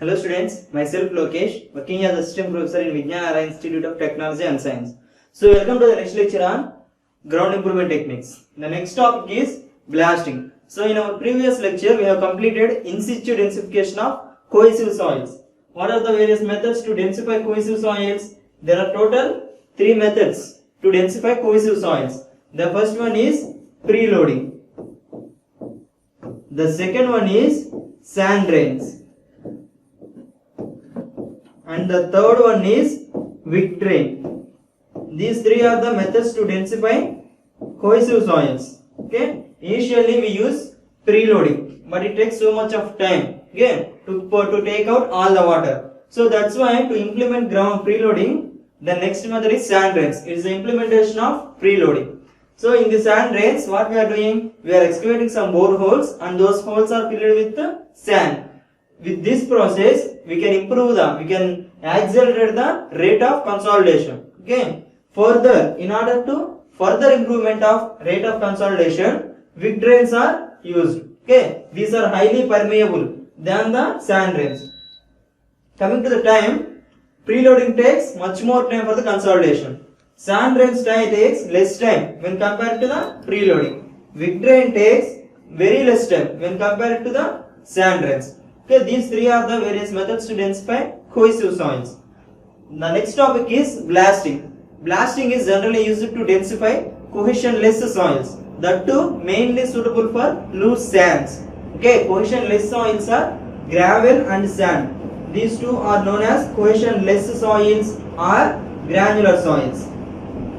Hello students, myself Lokesh, working as assistant professor in Vijnana Institute of Technology and Science. So welcome to the next lecture on ground improvement techniques. The next topic is blasting. So in our previous lecture we have completed in situ densification of cohesive soils. What are the various methods to densify cohesive soils? There are total 3 methods to densify cohesive soils. The first one is preloading. The second one is sand drains. And the third one is wick drain. These 3 are the methods to densify cohesive soils. Okay. Initially we use preloading, but it takes so much of time. Okay, to take out all the water. So that's why to implement ground preloading, the next method is sand drains. It is the implementation of preloading. So in the sand drains, what we are doing? We are excavating some boreholes, and those holes are filled with sand. With this process, we can accelerate the rate of consolidation. Okay. Further, in order to further improvement of rate of consolidation, wick drains are used. Okay. These are highly permeable than the sand drains. Coming to the time, preloading takes much more time for the consolidation. Sand drains takes less time when compared to the preloading. Wick drain takes very less time when compared to the sand drains. Okay, these 3 are the various methods to densify cohesive soils. The next topic is blasting. Blasting is generally used to densify cohesionless soils. That too mainly suitable for loose sands. Okay, cohesionless soils are gravel and sand. These 2 are known as cohesionless soils or granular soils.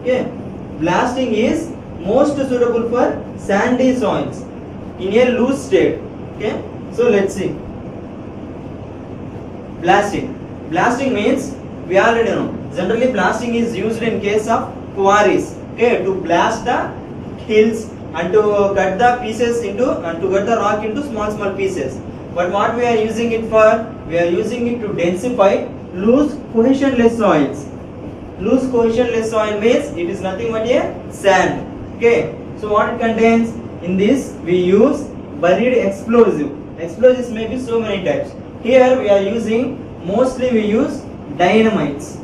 Okay, blasting is most suitable for sandy soils in a loose state. Okay, so let's see. Blasting means, we already know, generally blasting is used in case of quarries. Okay, to blast the hills and to cut the pieces into and to cut the rock into small pieces. But what we are using it for? We are using it to densify loose cohesionless soils. Loose cohesionless soil means it is nothing but a sand. Okay, so what it contains? In this we use buried explosive. Explosives may be so many types. Here we are mostly we use dynamites.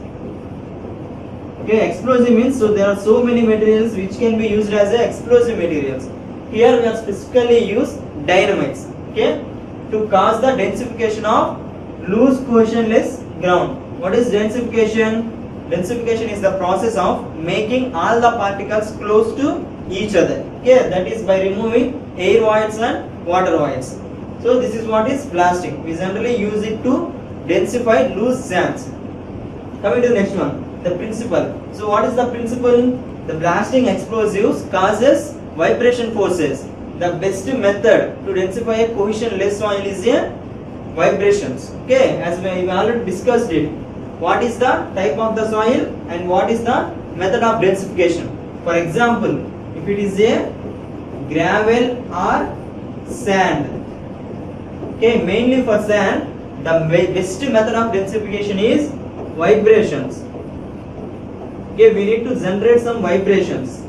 Okay, explosive means, so there are so many materials which can be used as explosive materials. Here we are specifically use dynamites. Okay, to cause the densification of loose cohesionless ground. What is densification? Densification is the process of making all the particles close to each other. Okay, that is by removing air voids and water voids. So this is what is blasting. We generally use it to densify loose sands. Coming to the next one, the principle. So what is the principle? The blasting explosives causes vibration forces. The best method to densify a cohesionless soil is a vibrations. Okay, as we already discussed it. What is the type of the soil and what is the method of densification? For example, if it is a gravel or sand. Okay, mainly for sand, the best method of densification is vibrations. Okay, we need to generate some vibrations.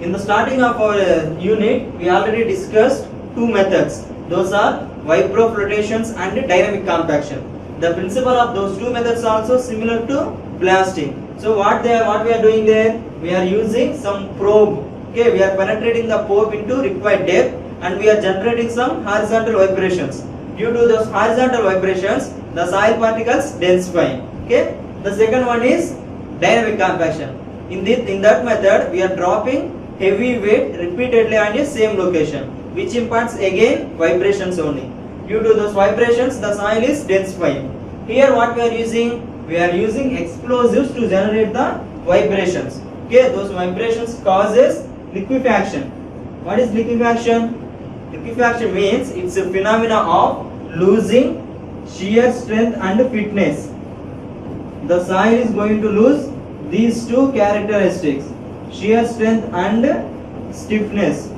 In the starting of our unit, we already discussed 2 methods. Those are vibroflotations and dynamic compaction. The principle of those 2 methods are also similar to blasting. So what we are doing there? We are using some probe. Okay, we are penetrating the probe into required depth, and we are generating some horizontal vibrations. Due to those horizontal vibrations, the soil particles densify. Okay. The second one is dynamic compaction. In that method, we are dropping heavy weight repeatedly on a same location, which imparts again vibrations only. Due to those vibrations, the soil is densifying. Here what we are using? We are using explosives to generate the vibrations. Okay, those vibrations causes liquefaction. What is liquefaction? Liquefaction means it's a phenomena of losing shear strength and fitness. The soil is going to lose these 2 characteristics, shear strength and stiffness,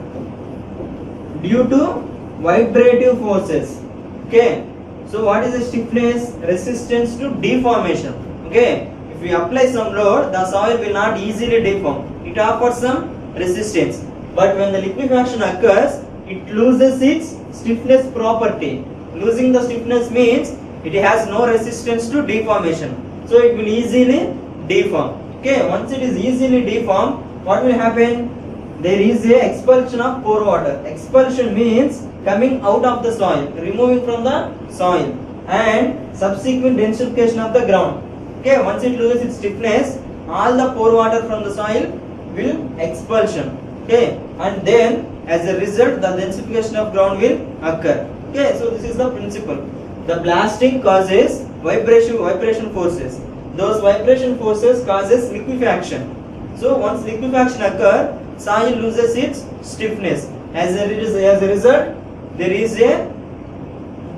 due to vibrative forces. Okay, so what is the stiffness? Resistance to deformation. Okay, if we apply some load, the soil will not easily deform. It offers some resistance. But when the liquefaction occurs, it loses its stiffness property. losing the stiffness means it has no resistance to deformation, so it will easily deform. Okay, once it is easily deformed, what will happen? There is a expulsion of pore water. Expulsion means coming out of the soil, removing from the soil, and subsequent densification of the ground. Okay, once it loses its stiffness, all the pore water from the soil will expulsion. Okay, and then as a result the densification of ground will occur. Okay, so this is the principle. The blasting causes vibration forces. Those vibration forces causes liquefaction. So once liquefaction occur, soil loses its stiffness. As a result, there is a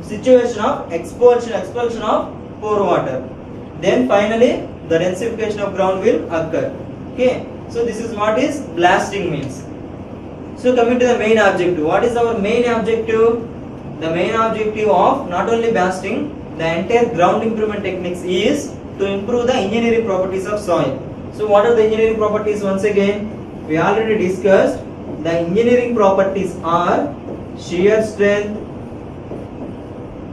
situation of expulsion of pore water. Then finally the densification of ground will occur. Okay, so this is what is blasting means. So coming to the main objective, what is our main objective? The main objective of not only blasting, the entire ground improvement techniques is to improve the engineering properties of soil. So what are the engineering properties? Once again, we already discussed. The engineering properties are shear strength,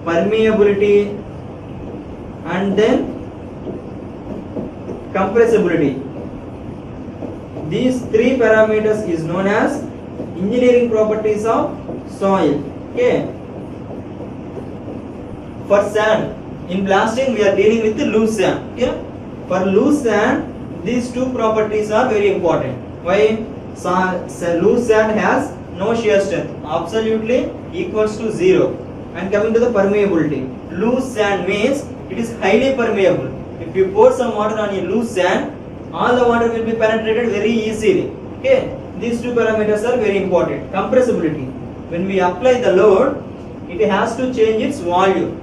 permeability, and then compressibility. These three parameters is known as engineering properties of soil. Okay. For sand, in blasting we are dealing with the loose sand. Okay. For loose sand, these two properties are very important. Why? Loose sand has no shear strength, absolutely equals to 0. And coming to the permeability, loose sand means it is highly permeable. If you pour some water on a loose sand, all the water will be penetrated very easily. Okay, these two parameters are very important. Compressibility, when we apply the load, it has to change its volume.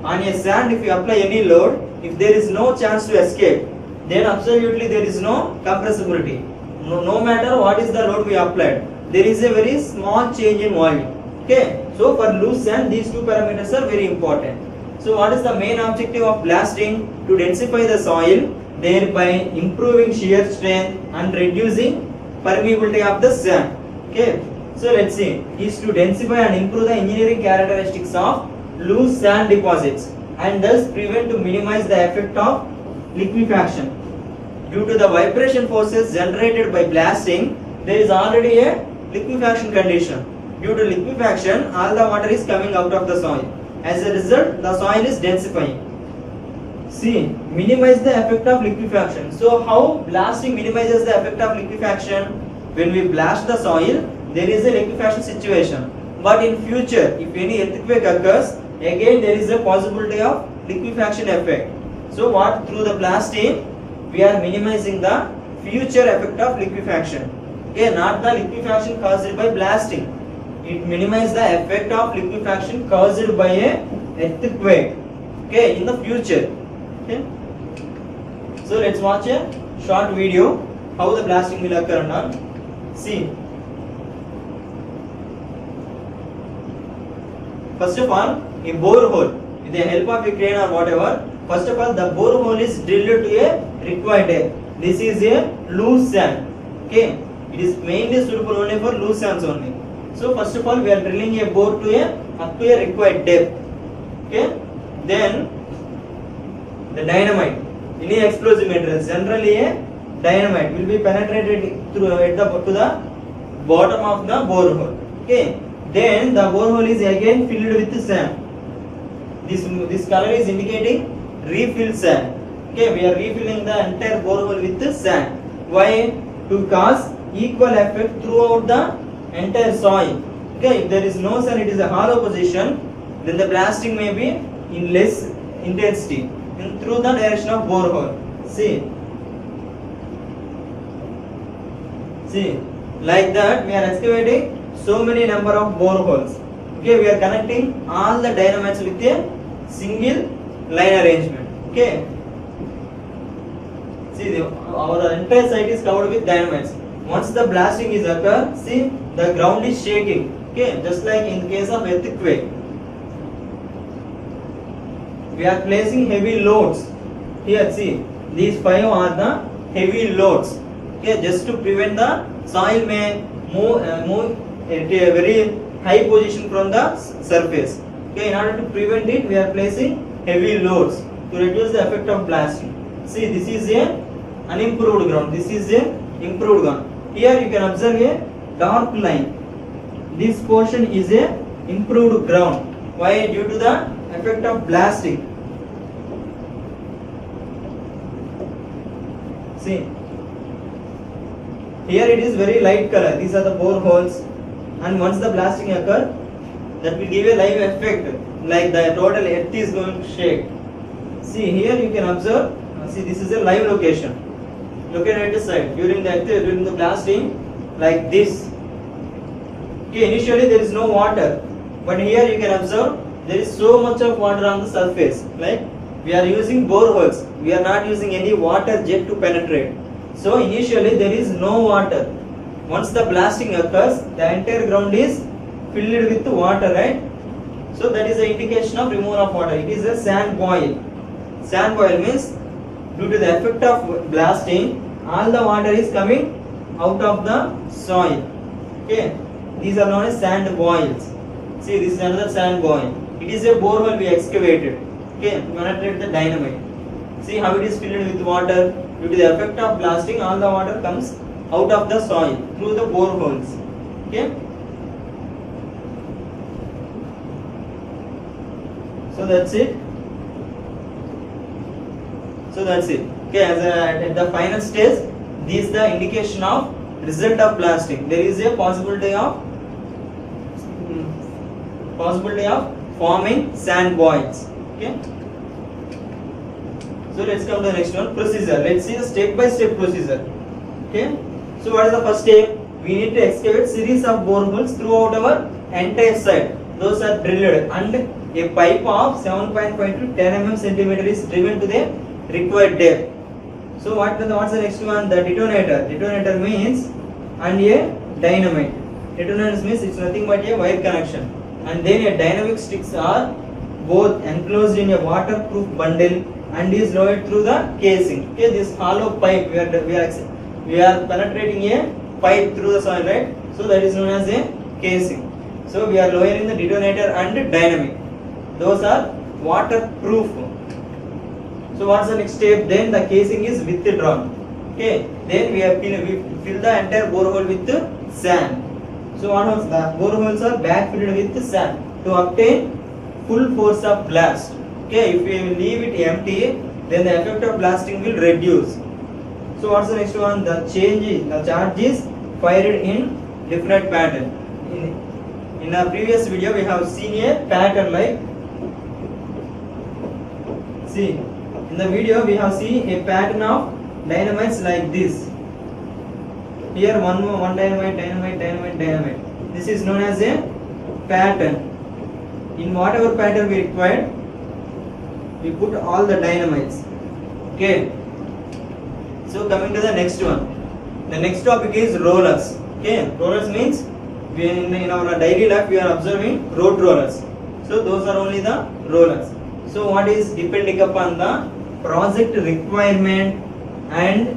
On a sand, if you apply any load, if there is no chance to escape, then absolutely there is no compressibility. No matter what is the load we applied, there is a very small change in volume. Okay, so for loose sand, these two parameters are very important. So what is the main objective of blasting? To densify the soil, thereby improving shear strength and reducing permeability of the sand. Okay, so let's see, is to densify and improve the engineering characteristics of loose sand deposits and thus prevent to minimize the effect of liquefaction. Due to the vibration forces generated by blasting, there is already a liquefaction condition. Due to liquefaction, all the water is coming out of the soil. As a result, the soil is densifying. See, minimize the effect of liquefaction. So how blasting minimizes the effect of liquefaction? When we blast the soil, there is a liquefaction situation. But in future, if any earthquake occurs, again there is a possibility of liquefaction effect. So what, through the blasting, we are minimizing the future effect of liquefaction. Okay, not the liquefaction caused by blasting. It minimizes the effect of liquefaction caused by a earthquake. Okay, in the future. Okay. So let's watch a short video how the blasting will occur and all. See. First of all, a borehole with the help of a crane or whatever. First of all, the borehole is drilled to a required depth. This is a loose sand. Okay, it is mainly suitable only for loose sands only. So first of all, we are drilling a bore to up to a required depth. Okay, then the dynamite, any explosive material, generally a dynamite will be penetrated through to the bottom of the borehole. Okay, then the borehole is again filled with sand. This color is indicating refill sand. Okay, we are refilling the entire borehole with the sand. Why? To cause equal effect throughout the entire soil. Okay, if there is no sand, it is a hollow position, then the blasting may be in less intensity through the direction of borehole. See, like that we are excavating so many number of boreholes. Okay, we are connecting all the dynamites with a single line arrangement. Okay, see, our entire site is covered with dynamites. Once the blasting is occur, see, the ground is shaking. Okay, just like in case of earthquake. We are placing heavy loads. Here, see, these 5 are the heavy loads. Okay, just to prevent the soil may move at a very high position from the surface. Okay, in order to prevent it, we are placing heavy loads to reduce the effect of blasting. See, this is a unimproved ground. This is a improved ground. Here you can observe a dark line. This portion is a improved ground. Why? Due to the effect of blasting. See, here it is very light color. These are the boreholes, and once the blasting occurs, that will give a live effect, like the total earth is going to shake. See, here you can observe. See, this is a live location. Look at the side during the blasting, like this. Okay, initially there is no water, but here you can observe there is so much of water on the surface. Like we are using boreholes, we are not using any water jet to penetrate. So initially there is no water. Once the blasting occurs, the entire ground is filled with water, right? So that is the indication of removal of water. It is a sand boil. Sand boil means due to the effect of blasting, all the water is coming out of the soil. Okay, these are known as sand boils. See, this is another sand boil. It is a borehole we excavated. Okay, to penetrate the dynamite. See how it is filled with water. Due to the effect of blasting, all the water comes out of the soil through the boreholes. Okay. So that's it. Okay, at the final stage, this is the indication of result of blasting. There is a possibility of forming sand boils. Okay. So let's come to the next one, procedure. Let's see the step-by-step procedure. Okay. So what is the first step? We need to excavate series of boreholes throughout our entire site. Those are drilled, and a pipe of 7.5 to 10 mm centimeter is driven to the required depth. So what's the next one? The detonator. Detonator means and a dynamite. Detonator means it's nothing but a wire connection. And then a dynamic sticks are both enclosed in a waterproof bundle and is lowered through the casing. Okay, this hollow pipe we are penetrating a pipe through the soil, right? So that is known as a casing. So we are lowering the detonator and dynamic. Those are waterproof. So what's the next step? Then the casing is withdrawn. Okay. Then we fill the entire borehole with sand. So what was the boreholes are backfilled with sand to obtain full force of blast. Okay. If we leave it empty, then the effect of blasting will reduce. So what's the next one? The charge is fired in different pattern. In our previous video, we have seen a pattern like. See. In the video, we have seen a pattern of dynamites like this. Here, one dynamite. This is known as a pattern. In whatever pattern we required, we put all the dynamites. Okay. So coming to the next one. The next topic is rollers. Okay. Rollers means in our daily life we are observing road rollers. So those are only the rollers. So what is depending upon the project requirement and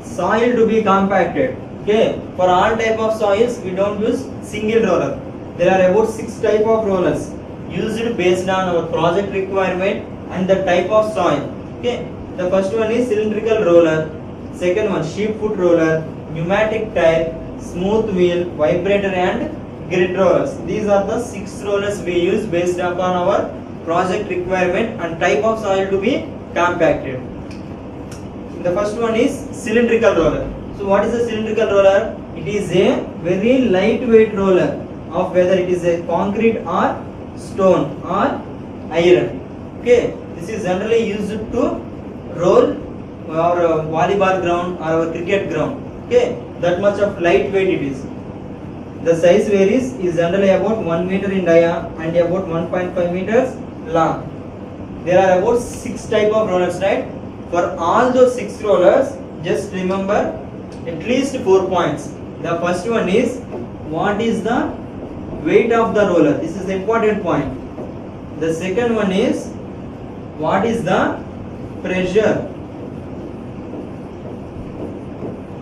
soil to be compacted. Okay, for all type of soils we don't use single roller. There are about 6 type of rollers used based on our project requirement and the type of soil. Okay, the first one is cylindrical roller, second one sheep foot roller, pneumatic tire, smooth wheel, vibrator and grit rollers. These are the 6 rollers we use based upon our project requirement and type of soil to be compacted. The first one is cylindrical roller. So what is a cylindrical roller? It is a very lightweight roller of whether it is a concrete or stone or iron. Okay, this is generally used to roll our volleyball ground or our cricket ground. Okay, that much of lightweight it is. The size varies, is generally about 1 meter in diameter and about 1.5 meters long. There are about 6 type of rollers, right? For all those 6 rollers, just remember at least 4 points. The first one is what is the weight of the roller. This is the important point. The second one is what is the pressure.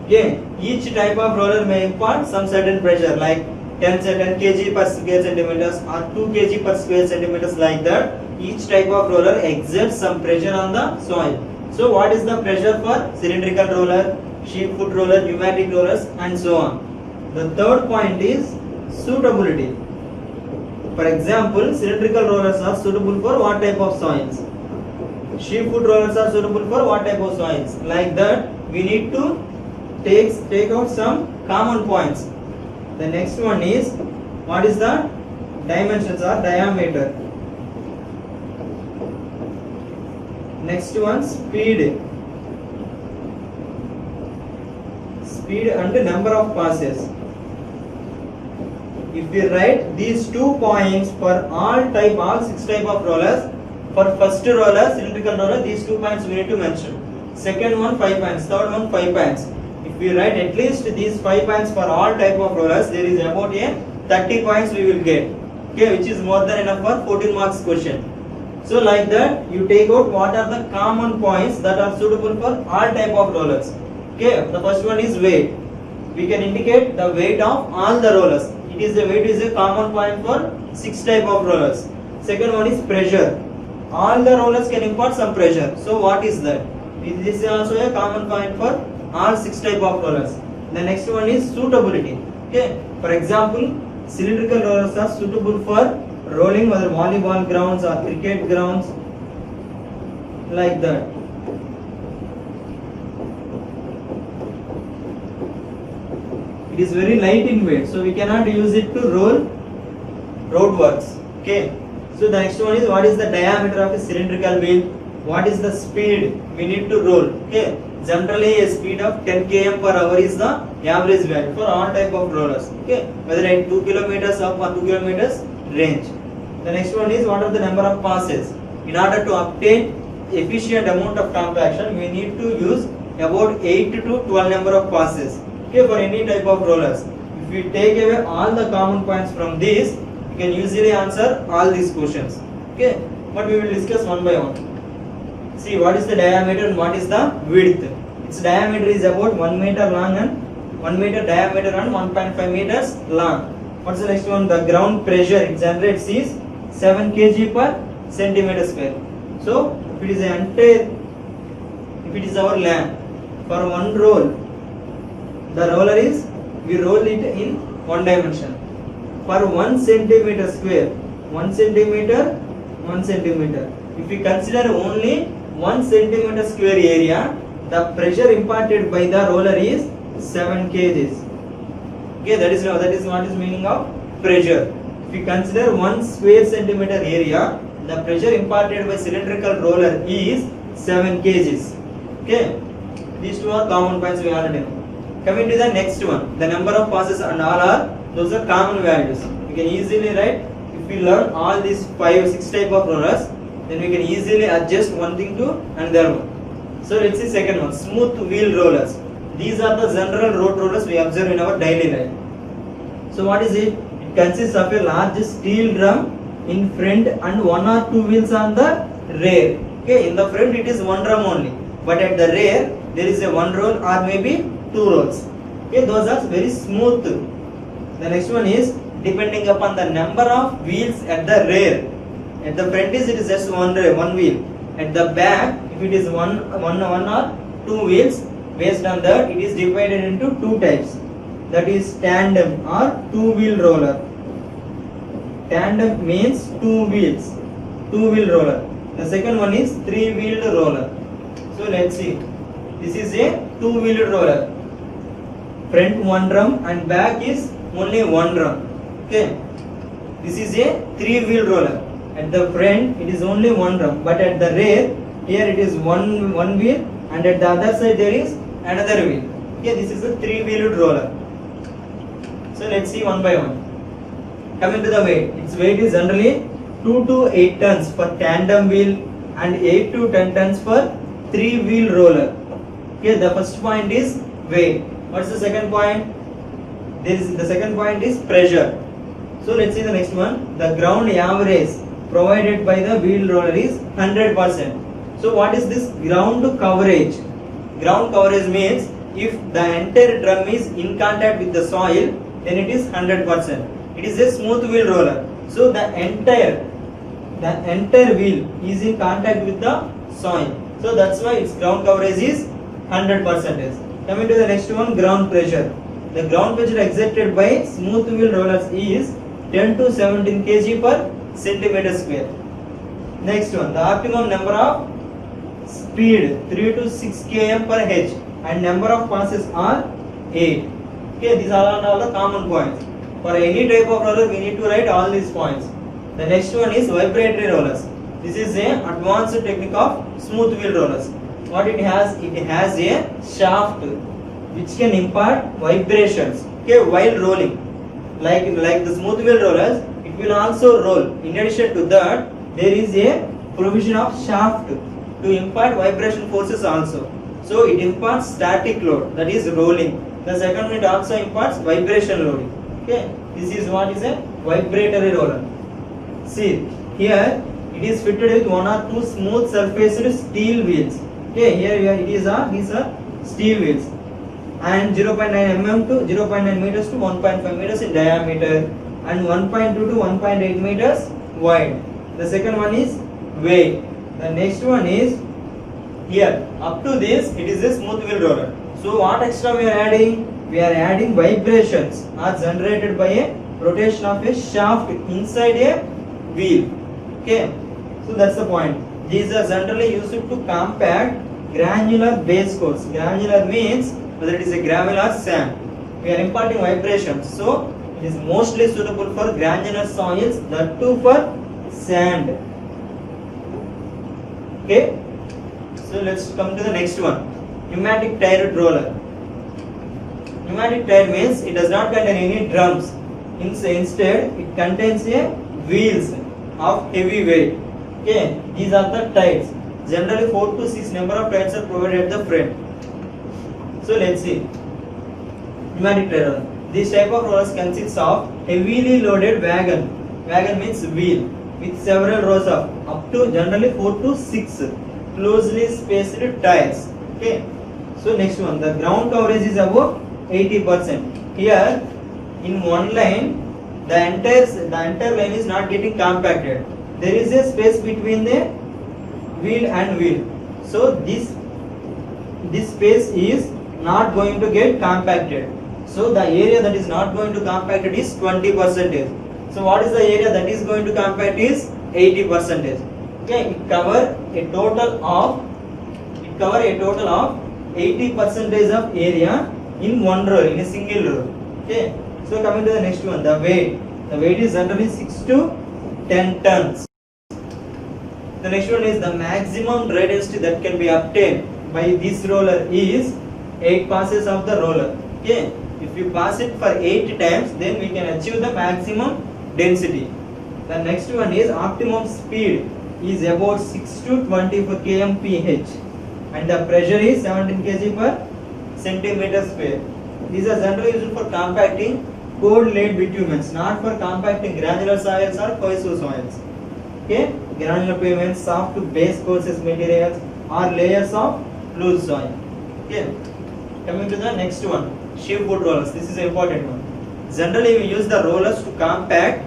Okay, each type of roller may impart some certain pressure, like 10 kg per square centimeters or 2 kg per square centimeters, like that. Each type of roller exerts some pressure on the soil. So what is the pressure for cylindrical roller, sheep foot roller, pneumatic rollers, and so on. The third point is suitability. For example, cylindrical rollers are suitable for what type of soils? Sheep foot rollers are suitable for what type of soils? Like that, we need to take out some common points. The next one is, what is the dimensions or diameter? Next one, speed and the number of passes. If we write these 2 points for all 6 type of rollers, for first roller, cylindrical roller, these 2 points we need to mention. Second one 5 points, third one 5 points. If we write at least these 5 points for all type of rollers, there is about a 30 points we will get, okay, which is more than enough for 14 marks question. So like that, you take out what are the common points that are suitable for all type of rollers. Okay, the first one is weight. We can indicate the weight of all the rollers. Weight is a common point for 6 type of rollers. Second one is pressure. All the rollers can impart some pressure. So what is that? This is also a common point for all 6 type of rollers. The next one is suitability. Okay, for example, cylindrical rollers are suitable for rolling whether volleyball grounds or cricket grounds, like that. It is very light in weight, so we cannot use it to roll roadworks. Okay, so the next one is, what is the diameter of a cylindrical wheel? What is the speed we need to roll? Okay, generally a speed of 10 km per hour is the average value for all type of rollers. Okay, whether in 2 kilometers up or 2 kilometers range. The next one is, what are the number of passes? In order to obtain efficient amount of compaction, we need to use about 8 to 12 number of passes. Okay, for any type of rollers. If we take away all the common points from this, you can easily answer all these questions. Okay, but we will discuss one by one. See, what is the diameter and what is the width? Its diameter is about 1 meter long and 1 meter diameter and 1.5 meters long. What's the next one? The ground pressure it generates is 7 kg per centimeter square. So, if it is our land, for one roll, the roller is, we roll it in one dimension. For 1 centimeter square, 1 centimeter. If we consider only 1 centimeter square area, the pressure imparted by the roller is 7 kgs. Okay, that is what is meaning of pressure. If we consider 1 square centimeter area, the pressure imparted by cylindrical roller is 7 kgs. Okay, these two are common points we already know. Coming to the next one, the number of passes and all those are common values. We can easily write, if we learn all these 5-6 type of rollers, then we can easily adjust one thing to another one. So let's see second one, smooth wheel rollers. These are the general road rollers we observe in our daily life. So what is it? It consists of a large steel drum in front and 1 or 2 wheels on the rear. Okay, in the front it is one drum only, but at the rear there is a one roll or maybe 2 rolls. Okay, those are very smooth. The next one is, depending upon the number of wheels at the rear. At the front it is just one wheel. At the back, if it is one or 2 wheels, based on that it is divided into 2 types. That is tandem or 2-wheel roller. Tandem means 2 wheels, 2-wheel roller. The second one is 3-wheeled roller. So let's see. This is a 2-wheeled roller. Front one drum and back is only one drum. Okay. This is a 3-wheel roller. At the front it is only one drum, but at the rear here it is one wheel, and at the other side there is another wheel. Okay, this is a 3-wheeled roller. So let's see one by one. Coming to the weight, its weight is generally 2 to 8 tons for tandem wheel and 8 to 10 tons for 3-wheel roller. Okay, the first point is weight. What's the second point? The second point is pressure. So let's see the next one. The ground average provided by the wheel roller is 100%. So what is this ground coverage? Ground coverage means if the entire drum is in contact with the soil, then it is 100%. It is a smooth wheel roller. So the entire wheel is in contact with the soil. So that's why its ground coverage is 100%. Coming to the next one, ground pressure. The ground pressure exerted by smooth wheel rollers is 10 to 17 kg per centimeter square. Next one, the optimum number of speed 3 to 6 km per h and number of passes are 8. Okay, these are all the common points. For any type of roller, we need to write all these points. The next one is vibratory rollers. This is a advanced technique of smooth wheel rollers. What it has a shaft which can impart vibrations, okay, while rolling. Like the smooth wheel rollers, it will also roll. In addition to that, there is a provision of shaft to impart vibration forces also. So it imparts static load, that is rolling. The second one, it also imparts vibration loading. Okay, this is what is a vibratory roller. See, here it is fitted with one or two smooth surfaced steel wheels. Okay, here these are steel wheels, and 0.9 mm to 0.9 meters to 1.5 meters in diameter, and 1.2 to 1.8 meters wide. The second one is weight. The next one is here. Up to this, it is a smooth wheel roller. So what extra we are adding? We are adding vibrations are generated by a rotation of a shaft inside a wheel. Okay, so that's the point. These are generally used to compact granular base coats. Granular means whether it is a gravel or sand. We are imparting vibrations, so it is mostly suitable for granular soils, that too for sand. Okay, so let's come to the next one. Pneumatic tired roller. Pneumatic tire means it does not contain any drums. Instead, it contains a wheels of heavy weight. Okay, these are the tires. Generally 4 to 6 number of tires are provided at the front. So let's see. Pneumatic tire roller. This type of rollers consists of heavily loaded wagon. Wagon means wheel with several rows of up to generally 4 to 6 closely spaced tires. Okay. So next one, the ground coverage is about 80%. Here in one line, the entire line is not getting compacted. There is a space between the wheel and wheel. So this space is not going to get compacted. So the area that is not going to compacted is 20%. So what is the area that is going to compact is 80%. Okay, it cover a total of 80% of area in one row, in a single row. Okay, so coming to the next one, the weight. The weight is generally 6 to 10 tons. The next one is the maximum dry density that can be obtained by this roller is 8 passes of the roller. Okay, if you pass it for 8 times, then we can achieve the maximum density. The next one is optimum speed is about 6 to 24 km/h and the pressure is 17 kg per centimeter square. These are generally used for compacting cold laid bitumens, not for compacting granular soils or coastal soils. Okay, granular pavements, soft to base courses materials or layers of loose soil. Okay, coming to the next one, sheep wood rollers. This is an important one. Generally, we use the rollers to compact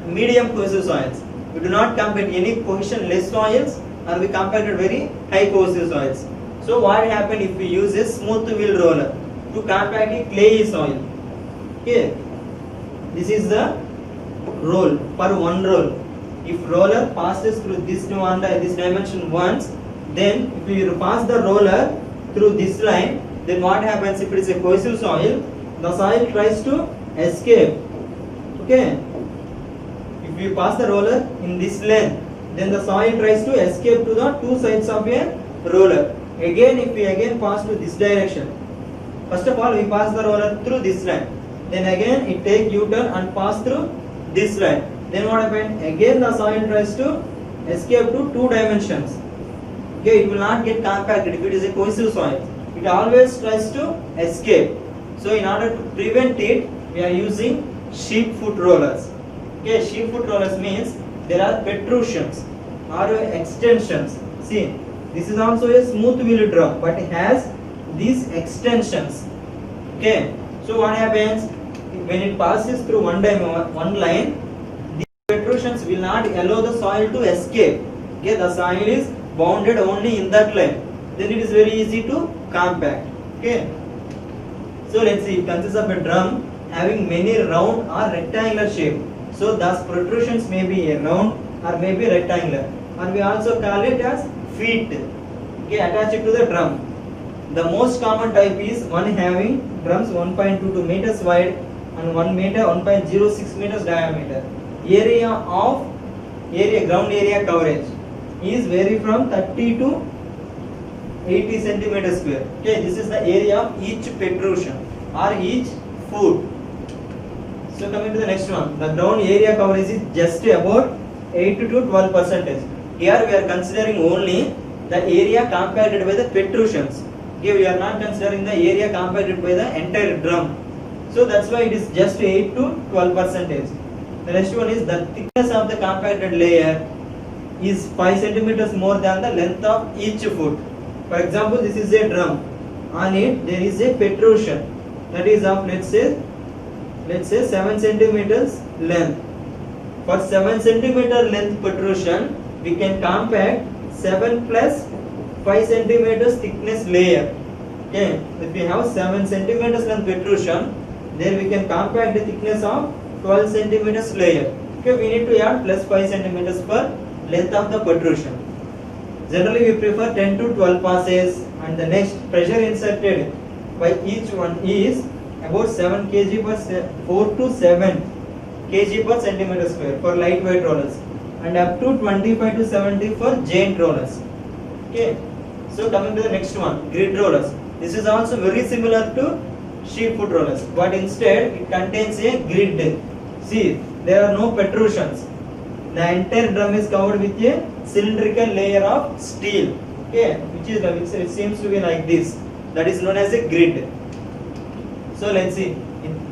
medium coastal soils. We do not compact any cohesion-less soils, or we compacted very high coastal soils. So what happens if we use a smooth wheel roller to compact a clayey soil? Okay, this is the roll per one roll. If roller passes through this dimension once, then if you pass the roller through this line, then what happens if it is a cohesive soil? The soil tries to escape. Okay, if you pass the roller in this length, then the soil tries to escape to the two sides of a roller. Again, if we again pass to this direction, first of all we pass the roller through this line, then again it take U-turn and pass through this line. Then what happens? Again the soil tries to escape to two dimensions. Okay, it will not get compacted if it is a cohesive soil. It always tries to escape. So in order to prevent it, we are using sheep foot rollers. Okay, sheep foot rollers means there are protrusions or extensions. See, this is also a smooth wheel drum, but it has these extensions. Okay, So what happens when it passes through one line? These protrusions will not allow the soil to escape. Okay, the soil is bounded only in that line. Then it is very easy to compact. Okay. So let's see. It consists of a drum having many round or rectangular shape. So thus protrusions may be a round or may be rectangular, or we also call it as feet. Okay, attached to the drum. The most common type is one having drums 1.22 meters wide and 1 meter 1.06 meters diameter. Ground area coverage is vary from 30 to 80 centimeters square. Okay, this is the area of each protrusion or each foot. So coming to the next one, the ground area coverage is just about 8 to 12%. Here we are considering only the area compacted by the protrusions. Okay, we are not considering the area compacted by the entire drum. So that's why it is just 8 to 12%. The next one is the thickness of the compacted layer is 5 centimeters more than the length of each foot. For example, this is a drum. On it there is a protrusion that is of let's say 7 centimeters length. For 7 centimeter length protrusion, we can compact 7 plus 5 centimeters thickness layer. Okay, if we have 7 centimeters length protrusion, then we can compact the thickness of 12 centimeters layer. Okay, we need to add plus 5 centimeters per length of the protrusion. Generally, we prefer 10 to 12 passes, and the next pressure inserted by each one is about 7 kg per 4 to 7 kg per centimeter square for lightweight rollers, and up to 25 to 70 for giant rollers. Okay, so coming to the next one, grid rollers. This is also very similar to sheep foot rollers, but instead it contains a grid. See, there are no protrusions. The entire drum is covered with a cylindrical layer of steel. Okay, which it seems to be like this. That is known as a grid. So let's see.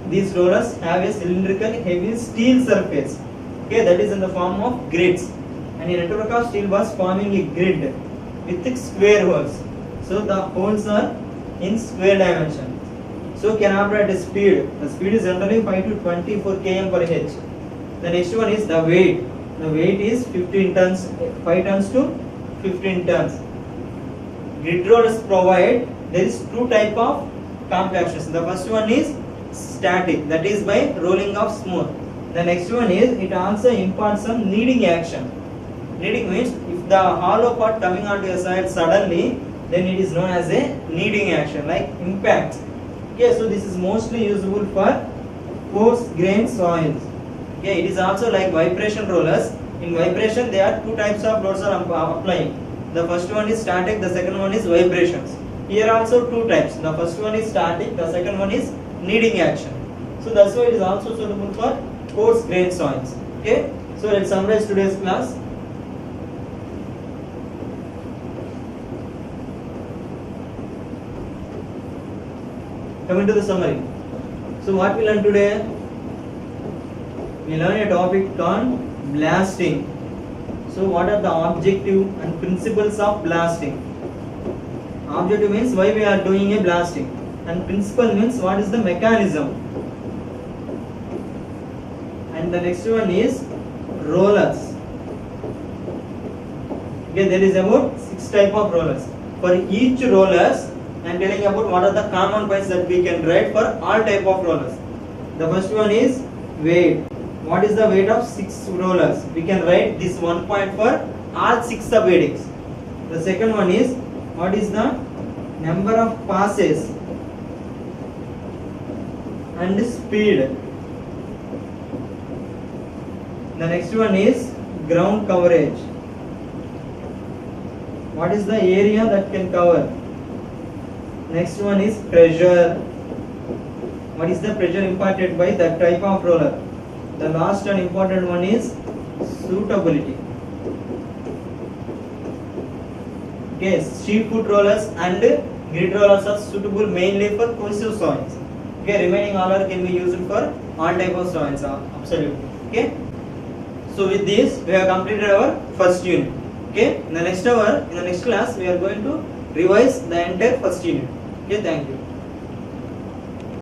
These rollers have a cylindrical heavy steel surface. Okay, that is in the form of grids. And a network of steel was forming a grid with square holes. So the holes are in square dimension. So can operate at speed. The speed is generally 5 to 24 km per h. The next one is the weight. The weight is 15 tons, 5 tons to 15 tons. Grid rollers provide, there is two type of compactions. The first one is static, that is by rolling of smooth. The next one is it also imparts some kneading action. Kneading means if the hollow part coming onto a side suddenly, then it is known as a kneading action, like impact. Okay, so this is mostly usable for coarse grain soils. Okay, it is also like vibration rollers. In vibration, there are two types of loads are applying. The first one is static, the second one is vibrations. Here also two types. The first one is static, the second one is kneading action. So that's why it is also suitable for coarse grain soils. Okay, so let's summarize today's class. Coming to the summary. So what we learned today? We learned a topic on blasting. So what are the objective and principles of blasting? Objective means why we are doing a blasting, and principle means what is the mechanism. And the next one is rollers. Okay, there is about 6 type of rollers. For each rollers, I am telling about what are the common points that we can write for all type of rollers. The first one is weight. What is the weight of 6 rollers? We can write this 1 point for all 6 subheadings. The second one is what is the number of passes and speed. The next one is ground coverage. What is the area that can cover? Next one is pressure. What is the pressure imparted by that type of roller? The last and important one is suitability. Okay, sheep foot rollers and grid rollers are suitable mainly for cohesive soils. Okay, remaining all can be used for all type of soils. Absolutely. Okay. So with this, we have completed our first unit. Okay. In the next hour, in the next class, we are going to revise the entire first unit. Okay. Thank you.